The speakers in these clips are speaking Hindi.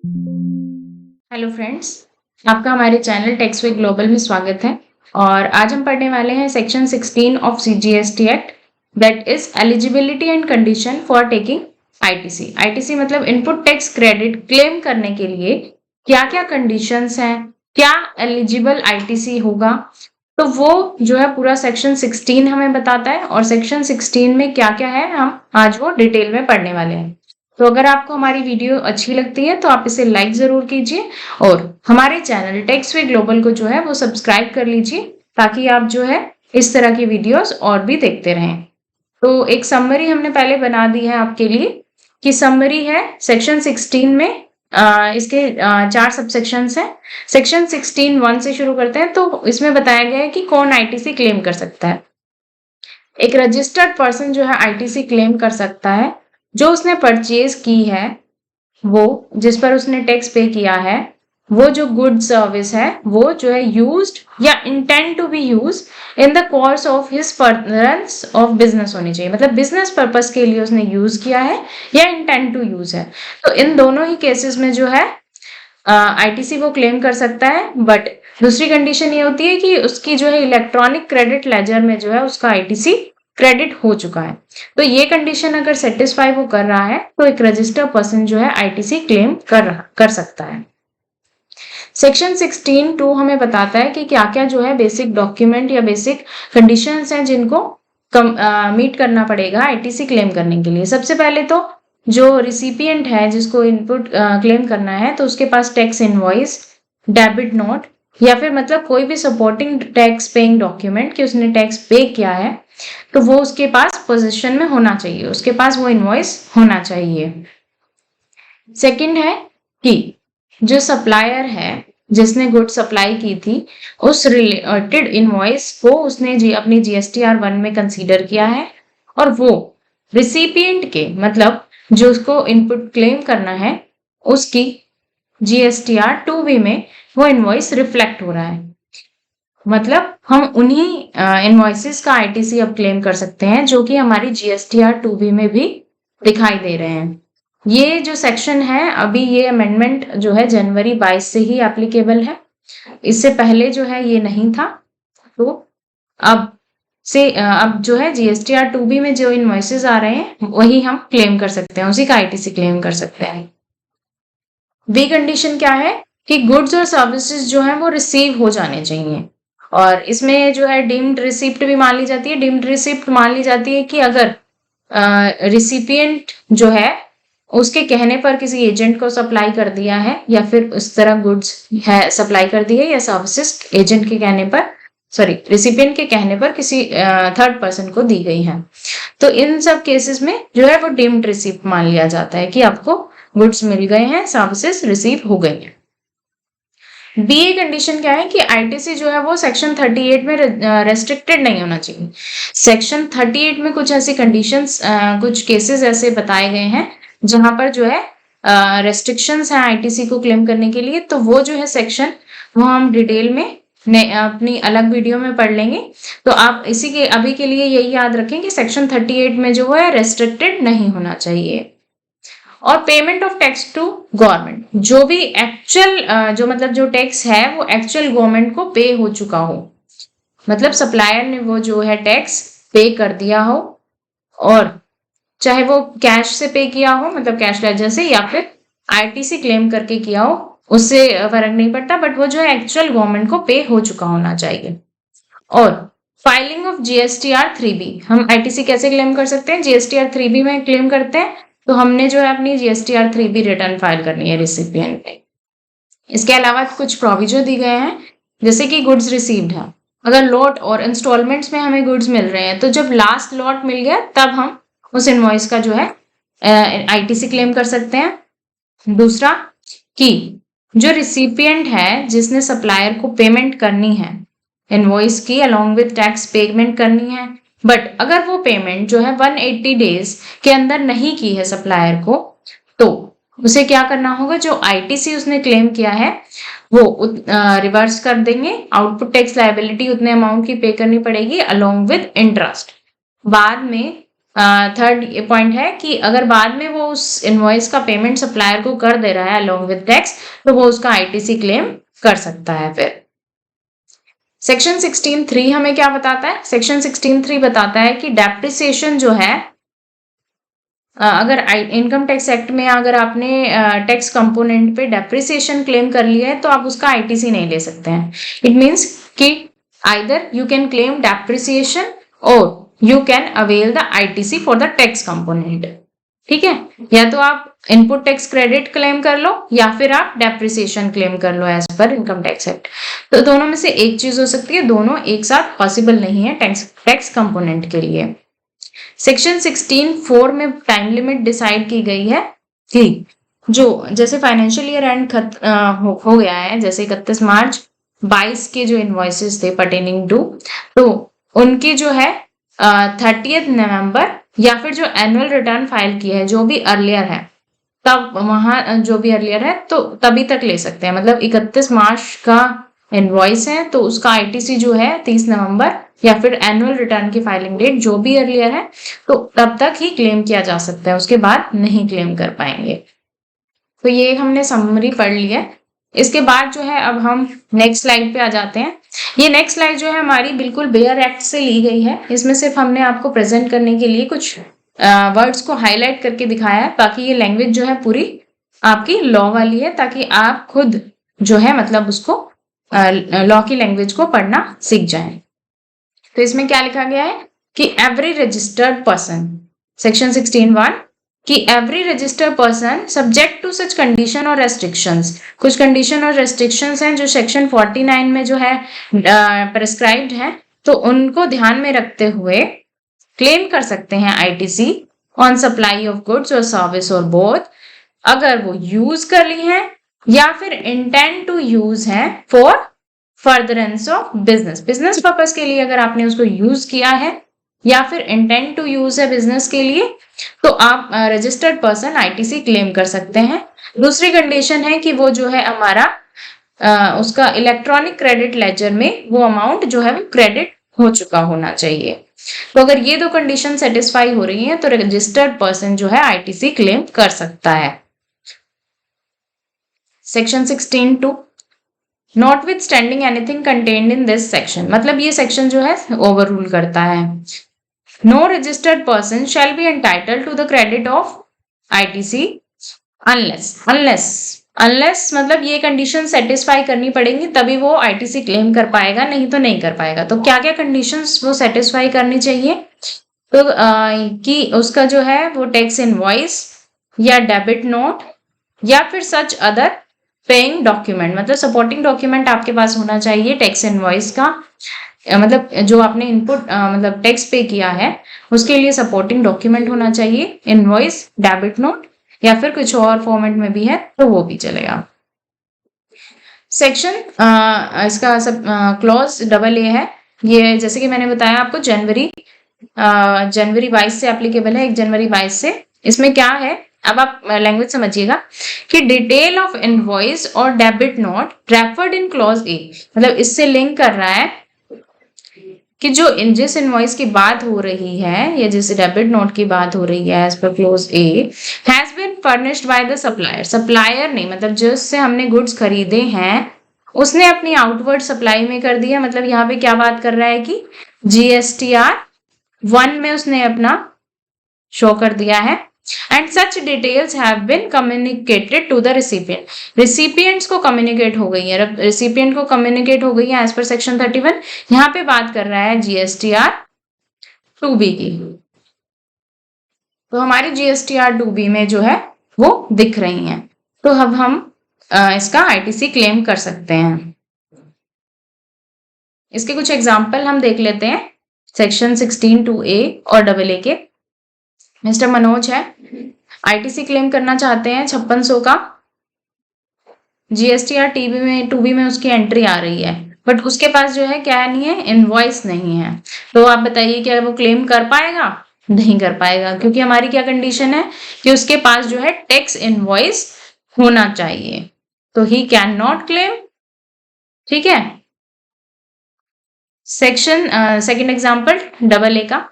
हेलो फ्रेंड्स, आपका हमारे चैनल टैक्स विद ग्लोबल में स्वागत है। और आज हम पढ़ने वाले हैं section 16 of CGST act, that is eligibility and condition for taking ITC. ITC मतलब इनपुट टैक्स क्रेडिट क्लेम करने के लिए क्या क्या कंडीशंस हैं, क्या एलिजिबल आईटीसी होगा, तो वो जो है पूरा सेक्शन 16 हमें बताता है। और सेक्शन 16 में क्या क्या है हम आज वो डिटेल में पढ़ने वाले हैं। तो अगर आपको हमारी वीडियो अच्छी लगती है तो आप इसे लाइक जरूर कीजिए और हमारे चैनल टैक्स वे ग्लोबल को जो है वो सब्सक्राइब कर लीजिए, ताकि आप जो है इस तरह की वीडियोस और भी देखते रहें। तो एक समरी हमने पहले बना दी है आपके लिए कि समरी है सेक्शन 16 में। इसके 4 सबसेक्शंस हैं। सेक्शन 16(1) से शुरू करते हैं। तो इसमें बताया गया है कि कौन आईटीसी क्लेम कर सकता है। एक रजिस्टर्ड पर्सन जो है आईटीसी क्लेम कर सकता है जो उसने परचेज की है, वो जिस पर उसने टैक्स पे किया है, वो जो गुड सर्विस है वो जो है यूज्ड या intend to be use in the course of his furtherance of business होनी चाहिए। मतलब बिजनेस पर्पस के लिए उसने यूज किया है या इंटेंड टू यूज है। तो इन दोनों ही केसेस में जो है आईटीसी वो क्लेम कर सकता है। बट दूसरी कंडीशन ये होती है कि उसकी जो है इलेक्ट्रॉनिक क्रेडिट लेजर में जो है उसका आईटीसी क्रेडिट हो चुका है। तो ये कंडीशन अगर सेटिस्फाई वो कर रहा है तो एक रजिस्टर्ड पर्सन जो है आईटीसी क्लेम कर सकता है। सेक्शन 16(2) हमें बताता है कि क्या क्या जो है बेसिक डॉक्यूमेंट या बेसिक कंडीशंस हैं जिनको मीट करना पड़ेगा आईटीसी क्लेम करने के लिए। सबसे पहले तो जो रिसिपिएंट है जिसको इनपुट क्लेम करना है, तो उसके पास टैक्स इनवॉइस, डेबिट नोट या फिर मतलब कोई भी सपोर्टिंग टैक्स पेइंग डॉक्यूमेंट कि उसने टैक्स पे किया है, तो वो उसके पास पोजीशन में होना चाहिए, उसके पास वो इनवॉइस होना चाहिए। सेकंड है कि जो सप्लायर है जिसने गुड सप्लाई की थी, उस रिलेटेड इनवॉइस को उसने अपनी जीएसटीआर 1 में कंसीडर किया है और वो रिसिपिएंट के मतलब जो उसको इनपुट क्लेम करना है उसकी जीएसटीआर 2B में वो इनवॉइस रिफ्लेक्ट हो रहा है। मतलब हम उन्हीं इनवॉइसेस का आईटीसी अब क्लेम कर सकते हैं जो कि हमारी जीएसटीआर 2B में भी दिखाई दे रहे हैं। ये जो सेक्शन है अभी ये अमेंडमेंट जो है जनवरी 22 से ही एप्लीकेबल है। इससे पहले जो है ये नहीं था। तो अब अब जो है जीएसटीआर 2B में जो इनवॉइसेस आ रहे हैं वही हम क्लेम कर सकते हैं, उसी का आईटीसी क्लेम कर सकते हैं। बी कंडीशन क्या है कि गुड्स और सर्विसेज जो है वो रिसीव हो जाने चाहिए। और इसमें जो है डीम्ड रिसिप्ट भी मान ली जाती है। डीम्ड रिसिप्ट मान ली जाती है कि अगर रिसिपिएंट जो है उसके कहने पर किसी एजेंट को सप्लाई कर दिया है या फिर उस तरह गुड्स है सप्लाई कर दी है, या सर्विसेज एजेंट के कहने पर रिसिपिएंट के कहने पर किसी थर्ड पर्सन को दी गई है, तो इन सब केसेस में जो है वो डीम्ड रिसिप्ट मान लिया जाता है कि आपको गुड्स मिल गए हैं, सर्विसेज रिसीव हो गई हैं। बी कंडीशन क्या है कि आईटीसी जो है वो सेक्शन 38 में रेस्ट्रिक्टेड नहीं होना चाहिए। सेक्शन 38 में कुछ ऐसी कंडीशंस, कुछ केसेस ऐसे बताए गए हैं जहां पर जो है रेस्ट्रिक्शंस हैं आईटीसी को क्लेम करने के लिए। तो वो जो है सेक्शन वो हम डिटेल में अपनी अलग वीडियो में पढ़ लेंगे। तो आप इसी के अभी के लिए यही याद रखें कि सेक्शन 38 में जो है रेस्ट्रिक्टेड नहीं होना चाहिए। और payment of tax to government, जो भी एक्चुअल जो मतलब जो टैक्स है वो एक्चुअल गवर्नमेंट को पे हो चुका हो, मतलब सप्लायर ने वो जो है टैक्स पे कर दिया हो, और चाहे वो कैश से पे किया हो मतलब कैश लेजर से, या फिर आईटीसी क्लेम करके किया हो, उससे फर्क नहीं पड़ता, बट वो जो है एक्चुअल गवर्नमेंट को पे हो चुका होना चाहिए। और फाइलिंग ऑफ जीएसटीआर 3B, हम आईटीसी कैसे क्लेम कर सकते हैं? जीएसटीआर 3B में क्लेम करते हैं तो हमने जो है अपनी जीएसटीआर 3B रिटर्न फाइल करनी है रिसिपिएंट ने। इसके अलावा कुछ प्रोविजन दी गए हैं, जैसे कि गुड्स रिसीव्ड है, अगर लॉट और इंस्टॉलमेंट्स में हमें गुड्स मिल रहे हैं तो जब लास्ट लॉट मिल गया तब हम उस इनवॉइस का जो है आईटीसी क्लेम कर सकते हैं। दूसरा कि जो रिसिपिएंट है जिसने सप्लायर को पेमेंट करनी है इनवॉइस की अलोंग विद टैक्स पेमेंट करनी है, बट अगर वो पेमेंट जो है 180 डेज के अंदर नहीं की है सप्लायर को, तो उसे क्या करना होगा? जो आईटीसी उसने क्लेम किया है वो रिवर्स कर देंगे। आउटपुट टैक्स लायबिलिटी उतने अमाउंट की पे करनी पड़ेगी अलोंग विद इंटरेस्ट। बाद में थर्ड पॉइंट है कि अगर बाद में वो उस इनवॉइस का पेमेंट सप्लायर को कर दे रहा है अलोंग विद टैक्स, तो वो उसका आईटीसी क्लेम कर सकता है। फिर सेक्शन 16(3) हमें क्या बताता है? सेक्शन 16(3) बताता है कि डेप्रिसिएशन जो है, अगर इनकम टैक्स एक्ट में अगर आपने टैक्स कंपोनेंट पे डेप्रिसिएशन क्लेम कर लिया है तो आप उसका आईटीसी नहीं ले सकते हैं। इट मीन्स कि either you can claim depreciation और you can avail the ITC for the tax component. ठीक है, या तो आप इनपुट टैक्स क्रेडिट क्लेम कर लो या फिर आप डेप्रिसिएशन क्लेम कर लो as per income tax act. तो दोनों में से एक चीज हो सकती है, दोनों एक साथ पॉसिबल नहीं है टैक्स कंपोनेंट के लिए। सेक्शन 16(4) में टाइम लिमिट डिसाइड की गई है कि जो जैसे फाइनेंशियल ईयर एंड हो गया है, जैसे 31 मार्च 22 के जो इनवॉइसेस थे पर्टेनिंग टू, तो उनकी जो है 30 नवंबर या फिर जो एनुअल रिटर्न फाइल की है जो भी अर्लियर है, तब वहां जो भी अर्लियर है तो तभी तक ले सकते हैं। मतलब 31 मार्च का इनवॉइस है तो उसका आईटीसी जो है 30 नवंबर या फिर एनुअल रिटर्न की फाइलिंग डेट जो भी अर्लियर है तो तब तक ही क्लेम किया जा सकता है, उसके बाद नहीं क्लेम कर पाएंगे। तो ये हमने समरी पढ़ ली है। इसके बाद जो है अब हम नेक्स्ट स्लाइड पे आ जाते हैं। ये नेक्स्ट स्लाइड जो है हमारी बिल्कुल बेयर एक्ट से ली गई है। इसमें सिर्फ हमने आपको प्रेजेंट करने के लिए कुछ वर्ड्स को हाईलाइट करके दिखाया है, बाकी ये लैंग्वेज जो है पूरी आपकी लॉ वाली है, ताकि आप खुद जो है मतलब उसको लॉ की लैंग्वेज को पढ़ना सीख जाएं। तो इसमें क्या लिखा गया है कि एवरी रजिस्टर्ड पर्सन, सेक्शन 16(1) कि every registered person subject to such condition और रेस्ट्रिक्शंस, कुछ कंडीशन और रेस्ट्रिक्शंस हैं जो सेक्शन 49 में जो है प्रेस्क्राइब्ड है, तो उनको ध्यान में रखते हुए क्लेम कर सकते हैं ITC on supply of goods और सर्विस और बोथ, अगर वो यूज कर ली है या फिर इंटेंड टू यूज है for furtherance of business purpose के लिए अगर आपने उसको यूज किया है या फिर इंटेंड टू यूज है बिजनेस के लिए, तो आप रजिस्टर्ड पर्सन आईटीसी क्लेम कर सकते हैं। दूसरी कंडीशन है कि वो जो है हमारा उसका इलेक्ट्रॉनिक क्रेडिट लेजर में वो अमाउंट जो है वो क्रेडिट हो चुका होना चाहिए। तो अगर ये दो कंडीशन सेटिस्फाई हो रही हैं तो रजिस्टर्ड पर्सन जो है आईटीसी क्लेम कर सकता है। Section 16(2) Notwithstanding anything contained in this section, मतलब ये सेक्शन जो है ओवर रूल करता है। No registered person shall be entitled to the credit of ITC unless मतलब ये कंडीशन सेटिस्फाई करनी पड़ेंगी तभी वो आईटीसी क्लेम कर पाएगा, नहीं तो नहीं कर पाएगा। तो क्या क्या कंडीशंस वो सेटिस्फाई करनी चाहिए? तो कि उसका जो है वो टैक्स इनवॉइस या डेबिट नोट या फिर सच अदर पेइंग डॉक्यूमेंट, मतलब सपोर्टिंग डॉक्यूमेंट आपके पास होना चाहिए टैक्स इनवॉइस का, मतलब जो आपने इनपुट मतलब टैक्स पे किया है उसके लिए सपोर्टिंग डॉक्यूमेंट होना चाहिए, इनवॉइस, डेबिट नोट या फिर कुछ और फॉर्मेट में भी है तो वो भी चलेगा। सेक्शन इसका सब क्लॉज AA है, ये जैसे कि मैंने बताया आपको जनवरी 22 से एप्लीकेबल है, 1 जनवरी 22 से। इसमें क्या है, अब आप लैंग्वेज समझिएगा कि डिटेल ऑफ इनवॉइस और debit note referred in clause A, मतलब इससे लिंक कर रहा है कि जो जिस इनवॉइस की बात हो रही है या जिस डेबिट नोट की बात हो रही है as per clause A has been furnished by the supplier, supplier नहीं मतलब जिससे हमने गुड्स खरीदे हैं उसने अपनी आउटवर्ड सप्लाई में कर दिया। मतलब यहाँ पे क्या बात कर रहा है कि GSTR 1 में उसने अपना शो कर दिया है। And such details have been communicated to the recipient. Recipients को communicate हो गई है, recipient को communicate हो गई है as per section 31। यहाँ पे बात कर रहा है GSTR 2B की, तो हमारी GSTR 2B में जो है वो दिख रही हैं, तो अब हम इसका ITC क्लेम कर सकते हैं। इसके कुछ एग्जाम्पल हम देख लेते हैं सेक्शन 16(2)A और AA के। मिस्टर मनोज है, आईटीसी क्लेम करना चाहते हैं 5600 का, GSTR 2B में उसकी एंट्री आ रही है, बट उसके पास जो है क्या नहीं है, इनवॉइस नहीं है। तो आप बताइए क्या वो क्लेम कर पाएगा? नहीं कर पाएगा, क्योंकि हमारी क्या कंडीशन है कि उसके पास जो है टैक्स इनवॉइस होना चाहिए, तो ही कैन नॉट क्लेम। ठीक है। सेक्शन सेकेंड एग्जाम्पल AA का,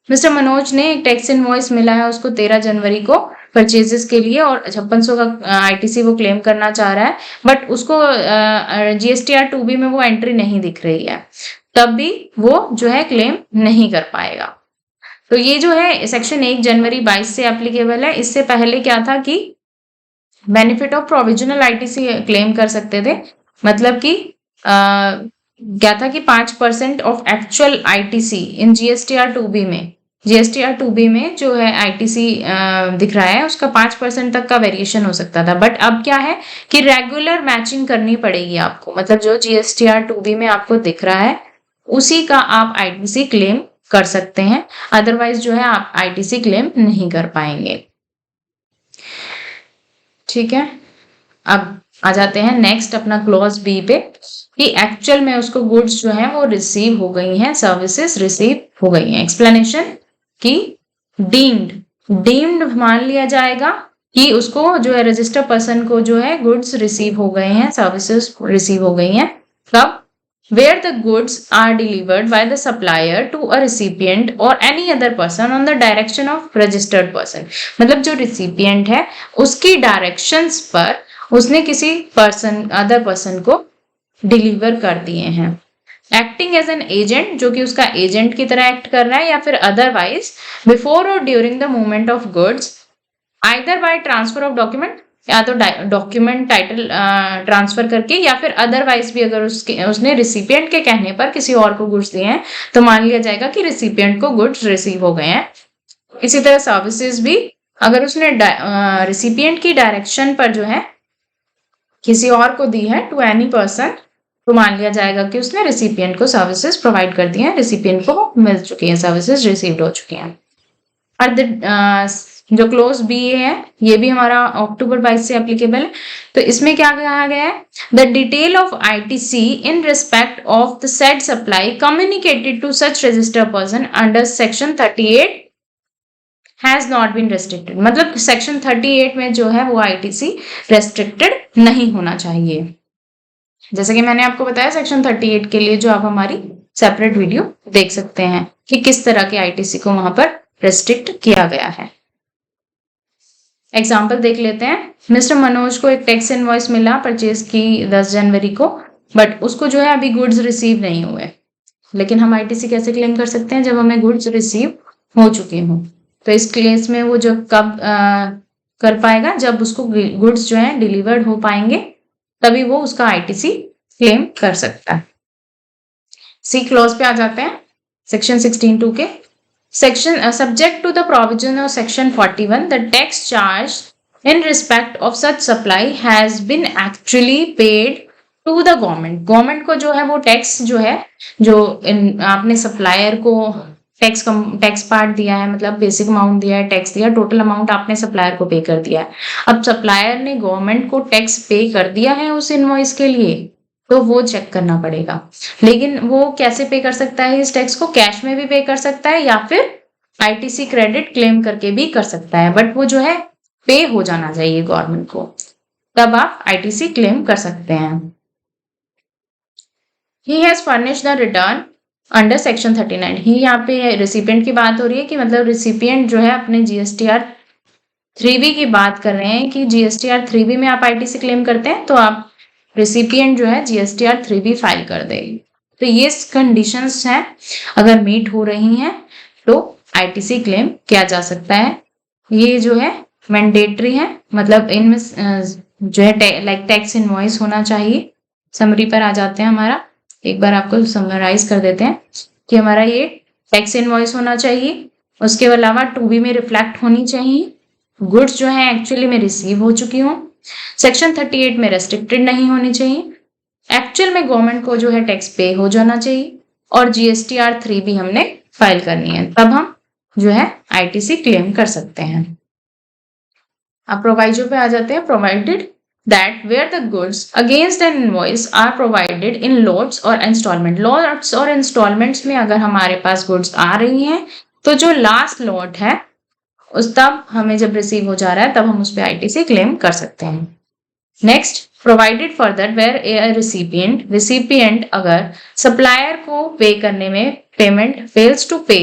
मिस्टर मनोज ने एक टैक्स इनवॉइस मिला है उसको 13 जनवरी को परचेजेस के लिए और 5600 का आईटीसी वो क्लेम करना चाह रहा है, बट उसको जीएसटीआर 2B में वो एंट्री नहीं दिख रही है, तब भी वो जो है क्लेम नहीं कर पाएगा। तो ये जो है सेक्शन 1 जनवरी 22 से एप्लीकेबल है। इससे पहले क्या था कि benefit of provisional ITC claim कर सकते थे, मतलब कि क्या था कि 5% of actual ITC in GSTR 2B में, जीएसटीआर 2B में जो है आईटीसी दिख रहा है उसका 5% तक का वेरिएशन हो सकता था, बट अब क्या है कि रेगुलर मैचिंग करनी पड़ेगी आपको, मतलब जो जीएसटीआर 2B में आपको दिख रहा है उसी का आप आईटीसी क्लेम कर सकते हैं, अदरवाइज जो है आप आईटीसी क्लेम नहीं कर पाएंगे। ठीक है, अब आ जाते हैं नेक्स्ट अपना क्लॉज बी पे कि एक्चुअल में उसको गुड्स जो है वो रिसीव हो गई हैं, सर्विसेज रिसीव हो गई हैं। एक्सप्लेनेशन कि डीम्ड मान लिया जाएगा कि उसको जो है रजिस्टर पर्सन को जो है गुड्स रिसीव हो गए हैं, सर्विसेज रिसीव हो गई हैं। कब? where the goods are delivered by the supplier to a recipient or any other person on the direction of registered person, मतलब जो recipient है उसकी directions पर उसने किसी पर्सन अदर पर्सन को डिलीवर कर दिए हैं। एक्टिंग एज एन एजेंट, जो कि उसका एजेंट की तरह एक्ट कर रहा है, या फिर अदरवाइज बिफोर और during the movement of goods either by transfer of document, या तो डॉक्यूमेंट टाइटल ट्रांसफर करके, या फिर अदरवाइज भी अगर उसने रिसिपिएंट के कहने पर किसी और को गुड्स दिए हैं तो मान लिया जाएगा कि रिसिपिएंट को गुड्स रिसीव हो गए हैं। इसी तरह सर्विसेज भी अगर उसने रिसिपिएंट की डायरेक्शन पर जो है किसी और को दी है टू एनी पर्सन तो मान लिया जाएगा कि उसने रिसिपिएंट को सर्विसेज प्रोवाइड कर दी हैं, रिसिपिएंट को मिल चुकी है, सर्विसेज रिसीव्ड हो चुकी हैं। और जो क्लोज बी है ये भी हमारा अक्टूबर 22 से एप्लीकेबल है। तो इसमें क्या कहा गया है? The detail of ITC in respect of the said supply communicated to such registered person under section 38 has not been restricted, मतलब सेक्शन 38 में जो है वो आईटीसी रेस्ट्रिक्टेड नहीं होना चाहिए। जैसे कि मैंने आपको बताया सेक्शन 38 के लिए जो आप हमारी सेपरेट वीडियो देख सकते हैं कि किस तरह के आईटीसी को वहां पर रेस्ट्रिक्ट किया गया है। एग्जाम्पल देख लेते हैं। मिस्टर मनोज को एक टैक्स इनवॉइस मिला परचेज की 10 जनवरी को, बट उसको जो है अभी गुड्स रिसीव नहीं हुए, लेकिन हम आईटीसी कैसे क्लेम कर सकते हैं? जब हमें गुड्स रिसीव हो चुके हों। तो इस केस में वो जो कब कर पाएगा? जब उसको गुड्स जो है डिलीवर्ड हो पाएंगे तभी वो उसका आईटीसी क्लेम कर सकता है। सी क्लॉज पे आ जाते हैं सेक्शन 16(2) के। Section subject to the provision of section 41 the tax charge in respect of such supply has been actually paid to the government को जो है वो टैक्स जो है जो आपने सप्लायर को टैक्स पार्ट दिया है, मतलब बेसिक अमाउंट दिया है, टैक्स दिया, टोटल अमाउंट आपने सप्लायर को पे कर दिया है। अब सप्लायर ने गवर्नमेंट को टैक्स पे कर दिया है उस इनवॉइस के लिए तो वो चेक करना पड़ेगा। लेकिन वो कैसे पे कर सकता है इस टैक्स को? कैश में भी पे कर सकता है या फिर आईटीसी क्रेडिट क्लेम करके भी कर सकता है, बट वो जो है पे हो जाना चाहिए गवर्नमेंट को, तब आप आईटीसी क्लेम कर सकते हैं। He has furnished the return under section 39। ही यहाँ पे रिसिपिएंट की बात हो रही है कि मतलब रिसिपिएंट जो है अपने जीएसटीआर 3B की बात कर रहे हैं कि जीएसटीआर 3B में आप आईटीसी क्लेम करते हैं तो आप रिसिपिएंट जो है जीएसटीआर 3B फाइल कर दे। तो ये कंडीशंस हैं, अगर मीट हो रही हैं तो आईटीसी क्लेम किया जा सकता है। ये जो है मैंडेटरी है, मतलब इनमें जो है लाइक टैक्स इनवॉइस होना चाहिए। समरी पर आ जाते हैं हमारा, एक बार आपको समराइज कर देते हैं कि हमारा ये टैक्स इनवॉइस होना चाहिए, उसके अलावा 2B में रिफ्लेक्ट होनी चाहिए, गुड्स जो है एक्चुअली में रिसीव हो चुकी हों, सेक्शन 38 में रेस्ट्रिक्टेड नहीं होनी चाहिए, एक्चुअल में गवर्नमेंट को जो है टैक्स पे हो जाना चाहिए और जीएसटीआर 3B हमने फाइल करनी है, तब हम जो है आईटीसी क्लेम कर सकते हैं। अब प्रोवाइजो पे आ जाते हैं। Provided that where the goods against an invoice are provided in lots or installment, lots और installments में अगर हमारे पास goods आ रही हैं तो जो लास्ट लॉट है उस तब हमें जब रिसीव हो जा रहा है तब हम उस पर आईटीसी क्लेम कर सकते हैं। Next, provided further where a recipient अगर सप्लायर को पे करने में payment fails to pay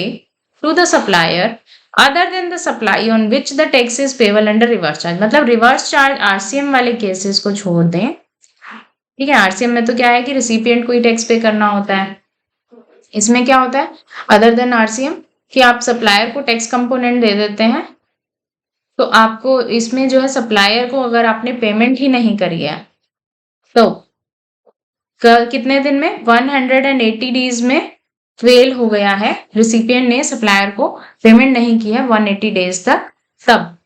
to the supplier other than the supply on which the tax is payable under reverse charge. मतलब रिवर्स चार्ज आरसीएम वाले केसेस को छोड़ दें, ठीक है। आरसीएम में तो क्या है कि रिसिपिएंट को ही टैक्स पे करना होता है। इसमें क्या होता है अदर देन आरसीएम कि आप सप्लायर को टैक्स कंपोनेंट दे देते हैं, तो आपको इसमें जो है सप्लायर को अगर आपने पेमेंट ही नहीं करी है तो कितने दिन में 180 डेज में फेल हो गया है, रिसिपिएंट ने सप्लायर को पेमेंट नहीं की है 180 डेज तक, तब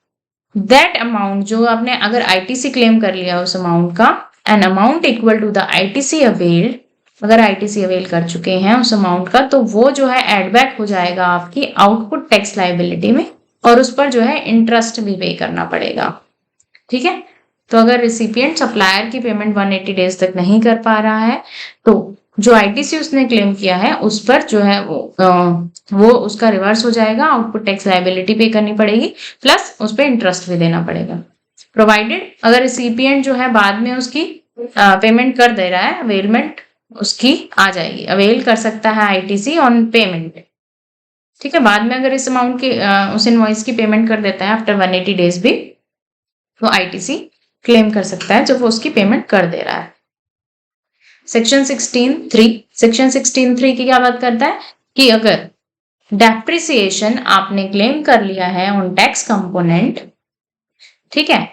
दैट अमाउंट जो आपने अगर आईटीसी क्लेम कर लिया उस अमाउंट का, an amount equal to the ITC availed, अगर आईटीसी अवेल कर चुके हैं उस अमाउंट का, तो वो जो है एड बैक हो जाएगा आपकी आउटपुट टैक्स लायबिलिटी में, और उस पर जो है इंटरेस्ट भी पे करना पड़ेगा, ठीक है। तो अगर रिसिपिएंट सप्लायर की पेमेंट 180 डेज तक नहीं कर पा रहा है तो जो आईटीसी उसने क्लेम किया है उस पर जो है वो उसका रिवर्स हो जाएगा, आउटपुट टैक्स लायबिलिटी पे करनी पड़ेगी, प्लस उस पर इंटरेस्ट भी देना पड़ेगा। प्रोवाइडेड अगर रिसिपिएंट जो है बाद में उसकी पेमेंट कर दे रहा है, अवेलमेंट उसकी आ जाएगी, अवेल कर सकता है आईटीसी ऑन पेमेंट, ठीक है। बाद में अगर इस अमाउंट की उस इनवॉइस की पेमेंट कर देता है आफ्टर 180 डेज भी, तो आईटीसी क्लेम कर सकता है जब वो उसकी पेमेंट कर दे रहा है। सेक्शन 16(3) सेक्शन 16(3) की क्या बात करता है कि अगर डेप्रिसिएशन आपने क्लेम कर लिया है ऑन टैक्स कंपोनेंट, ठीक है,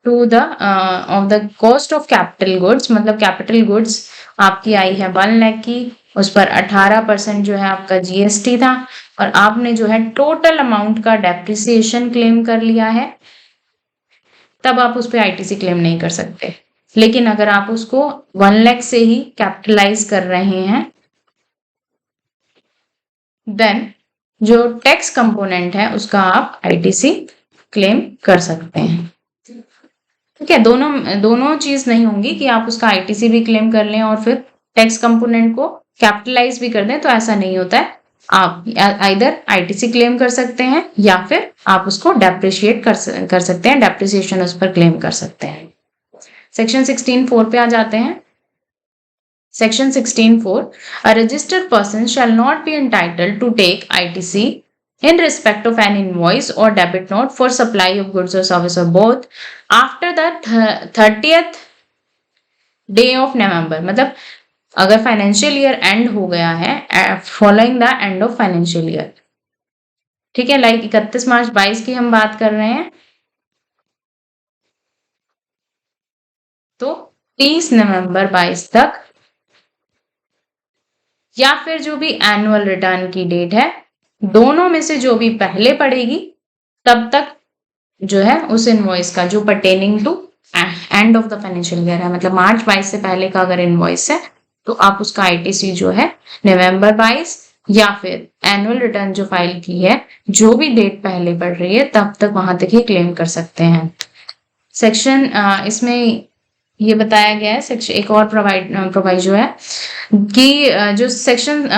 to the of the cost of capital goods, मतलब कैपिटल गुड्स आपकी आई है 1 लाख की, उस पर 18% जो है आपका जीएसटी था, और आपने जो है टोटल अमाउंट का डेप्रिसिएशन क्लेम कर लिया है, तब आप उस पर आईटीसी क्लेम नहीं कर सकते। लेकिन अगर आप उसको 1 लाख से ही कैपिटलाइज कर रहे हैं, देन जो टैक्स कंपोनेंट है उसका आप आईटीसी क्लेम कर सकते हैं, ठीक है। दोनों चीज नहीं होंगी कि आप उसका आईटीसी भी क्लेम कर लें और फिर टैक्स कंपोनेंट को कैपिटलाइज भी कर दें, तो ऐसा नहीं होता है। आप आइदर आईटीसी क्लेम कर सकते हैं या फिर आप उसको डेप्रिशिएट कर सकते हैं, डेप्रिसिएशन उस पर क्लेम कर सकते हैं। सेक्शन 16(4) पे आ जाते हैं। Section 16(4) a registered person shall not be entitled to take ITC in respect of an invoice or debit note for supply of goods or service or both after the 30th day of November। मतलब अगर फाइनेंशियल ईयर एंड हो गया है following the end of financial year, ठीक है, लाइक 31 मार्च 22 की हम बात कर रहे हैं, तो 30 नवंबर 22 तक, या फिर जो भी एनुअल रिटर्न की डेट है, दोनों में से जो भी पहले पड़ेगी तब तक जो है उस इनवॉइस का जो pertaining to end of the financial year है, मतलब मार्च 22 से पहले का अगर इनवॉइस है तो आप उसका आईटीसी जो है नवंबर 22 या फिर एनुअल रिटर्न जो फाइल की है जो भी डेट पहले पड़ रही है तब तक वहां तक ही क्लेम कर सकते हैं। सेक्शन इसमें ये बताया गया है, सेक्शन एक और प्रोवाइड जो है कि जो सेक्शन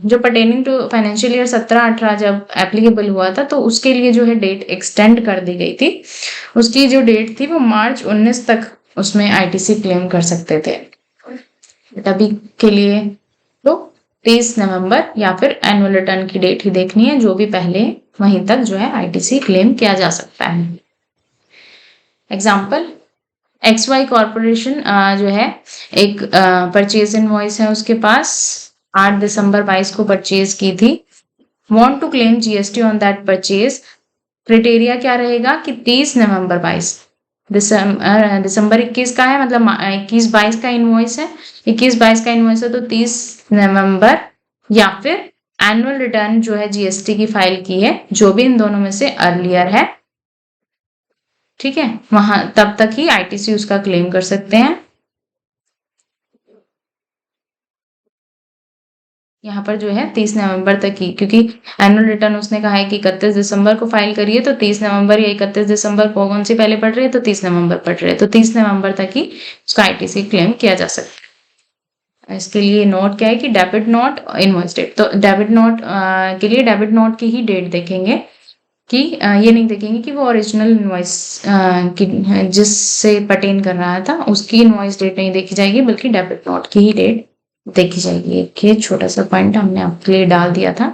जो पर्टेनिंग टू फाइनेंशियल ईयर 17-18 जब एप्लीकेबल हुआ था तो उसके लिए जो है डेट एक्सटेंड कर दी गई थी, उसकी जो डेट थी वो मार्च 19 तक उसमें आईटीसी क्लेम कर सकते थे। अभी के लिए तो 30 नवंबर या फिर एनुअल रिटर्न की डेट ही देखनी है, जो भी पहले वहीं तक जो है आईटीसी क्लेम किया जा सकता है। एग्जाम्पल, XY कॉर्पोरेशन जो है एक परचेज इनवॉइस है उसके पास, 8 दिसंबर 22 को परचेज की थी, want to claim GST on that purchase. Criteria क्या रहेगा कि 30 नवंबर 22, दिसंबर 21 का है, मतलब 21-22 का इनवॉइस है, 21-22 का इनवॉइस है तो 30 नवंबर या फिर एनुअल रिटर्न जो है जीएसटी की फाइल की है, जो भी इन दोनों में से अर्लियर है, ठीक है, वहां तब तक ही आईटीसी उसका क्लेम कर सकते हैं। यहाँ पर जो है 30 नवंबर तक ही, क्योंकि एनुअल रिटर्न उसने कहा है कि 31 दिसंबर को फाइल करिए, तो 30 नवंबर या 31 दिसंबर को कौन सी पहले पड़ रही है, तो 30 नवंबर पड़ रही है, तो 30 नवंबर तक ही उसका आईटीसी क्लेम किया जा सकता है। इसके लिए नोट क्या है कि डेबिट नोट इनवॉइस डेट, तो डेबिट नोट के लिए डेबिट नोट की ही डेट देखेंगे कि ये नहीं देखेंगे कि वो ओरिजिनल इनवॉइस की जिससे पर्टेन कर रहा था उसकी इनवॉइस डेट नहीं देखी जाएगी, बल्कि डेबिट नोट की ही डेट देखी जाएगी। एक छोटा सा पॉइंट हमने आपके लिए डाल दिया था।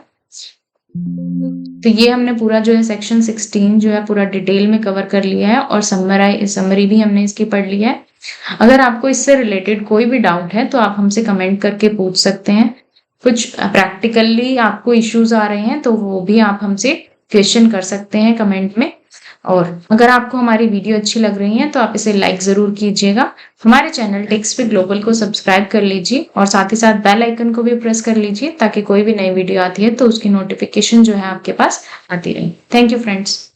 तो ये हमने पूरा जो है सेक्शन 16 जो है पूरा डिटेल में कवर कर लिया है और समरी भी हमने इसकी पढ़ लिया है। अगर आपको इससे रिलेटेड कोई भी डाउट है तो आप हमसे कमेंट करके पूछ सकते हैं। कुछ प्रैक्टिकली आपको इश्यूज आ रहे हैं तो वो भी आप हमसे क्वेश्चन कर सकते हैं कमेंट में। और अगर आपको हमारी वीडियो अच्छी लग रही है तो आप इसे लाइक जरूर कीजिएगा। हमारे चैनल टेक्स विद ग्लोबल को सब्सक्राइब कर लीजिए और साथ ही साथ बेल आइकन को भी प्रेस कर लीजिए ताकि कोई भी नई वीडियो आती है तो उसकी नोटिफिकेशन जो है आपके पास आती रहे। Thank you friends.